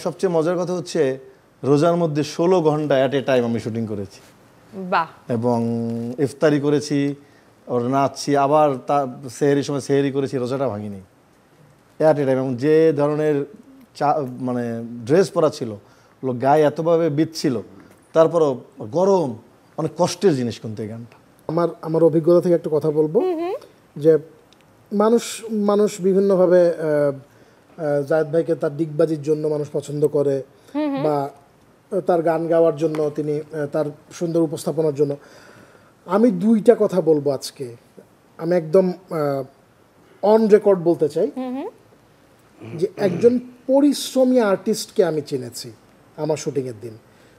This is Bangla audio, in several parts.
সবচেয়ে মজার কথা হচ্ছে রোজার মধ্যে 16 ঘন্টা অ্যাট এ টাইম আমি শুটিং করেছি। বাহ। এবং ইফতারি করেছি, ওর নাচছি, আবার সেহরির সময় সেহরি করেছি, রোজাটা ভাঙিনি অ্যাট এ টাইম। এবং যে ধরনের মানে ড্রেস পরা ছিল, ওগুলো গায়ে এতভাবে বিচ্ছিল, তারপরও গরম, অনেক কষ্টের জিনিস কিন্তু এই গানটা। আমার অভিজ্ঞতা থেকে একটা কথা বলবো যে মানুষ বিভিন্নভাবে জায়েদ ভাইকে তার দিগবাজির জন্য মানুষ পছন্দ করে, বা তার গান গাওয়ার জন্য, তিনি তার সুন্দর উপস্থাপনার জন্য। আমি দুইটা কথা বলবো আজকে, আমি একদম অন রেকর্ড বলতে চাই যে একজন পরিশ্রমী আর্টিস্টকে আমি চিনেছি আমার শুটিংয়ের দিন।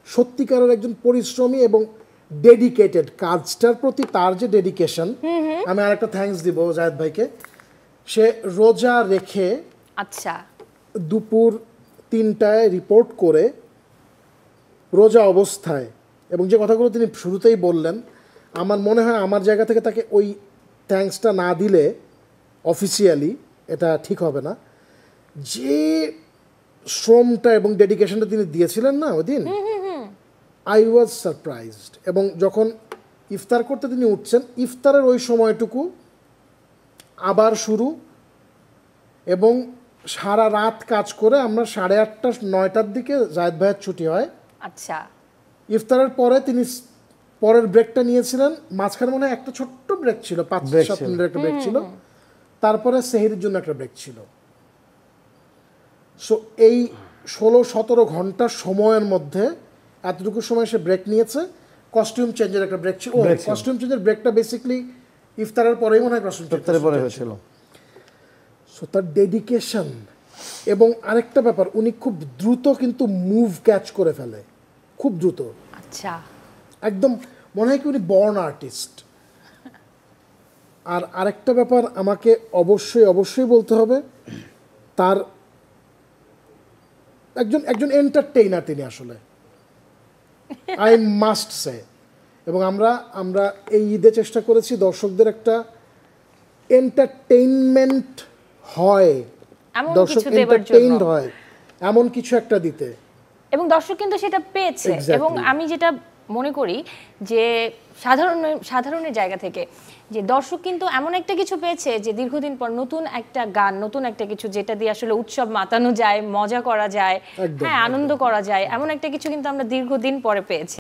সত্যিকারের একজন পরিশ্রমী এবং ডেডিকেটেড, কাজটার প্রতি তার যে ডেডিকেশন, আমি আরেকটা থ্যাঙ্কস দিব জায়েদ ভাইকে। সে রোজা রেখে আচ্ছা দুপুর 3টায় রিপোর্ট করে রোজা অবস্থায়, এবং যে কথাগুলো তিনি শুরুতেই বললেন, আমার মনে হয় আমার জায়গা থেকে তাকে ওই থ্যাঙ্কসটা না দিলে অফিসিয়ালি এটা ঠিক হবে না। যে শ্রমটা এবং ডেডিকেশনটা তিনি দিয়েছিলেন না ওই দিন, আই ওয়াজ সারপ্রাইজড। এবং যখন ইফতার করতে তিনি উঠছেন, ইফতারের ওই সময়টুকু আবার শুরু, এবং সারা রাত কাজ করে আমরা 8:30 9টার দিকে জায়েদ ভাইয়ের ছুটি হয়। আচ্ছা, ইফতারের পরে তিনি পরের ব্রেকটা নিয়েছিলেন, মাঝখানে মনে হয় একটা ছোট্ট ব্রেক ছিল, 5-7 মিনিটের একটা ব্রেক ছিল, তারপরে সেহরির জন্য একটা ব্রেক ছিল। সো এই 16-17 ঘন্টার সময়ের মধ্যে এতটুকু সময় সে ব্রেক নিয়েছে। কস্টিউম চেঞ্জের একটা ব্রেক ছিল, কস্টিউম চেঞ্জের ব্রেকটা বেসিক্যালি ইফতারের পরেই মনে হয় কস্টিউম পরে হয়েছিল। সো তার ডেডিকেশন, এবং আরেকটা ব্যাপার, উনি খুব দ্রুত কিন্তু মুভ ক্যাচ করে ফেলে, খুব দ্রুত। আচ্ছা, একদম মনে হয় কি উনি বর্ন আর্টিস্ট। আর আরেকটা ব্যাপার আমাকে অবশ্যই বলতে হবে, তার একজন এন্টারটেইনার তিনি আসলে, আই মাস্ট সে। এবং আমরা এই ঈদে চেষ্টা করেছি দর্শকদের একটা এন্টারটেইনমেন্ট হয়, দর্শক এন্টারটেইনড হয় এমন কিছু একটা দিতে, এবং দর্শক কিন্তু সেটা পেয়েছে। এবং আমি যেটা মনে করি যে সাধারণের জায়গা থেকে যে দর্শক কিন্তু এমন একটা কিছু পেয়েছে যে দীর্ঘদিন পর নতুন একটা গান, নতুন একটা কিছু যেটা দিয়ে আসলে উৎসব মাতানো যায়, মজা করা যায়, হ্যাঁ আনন্দ করা যায়, এমন একটা কিছু কিন্তু আমরা দীর্ঘদিন পরে পেয়েছি।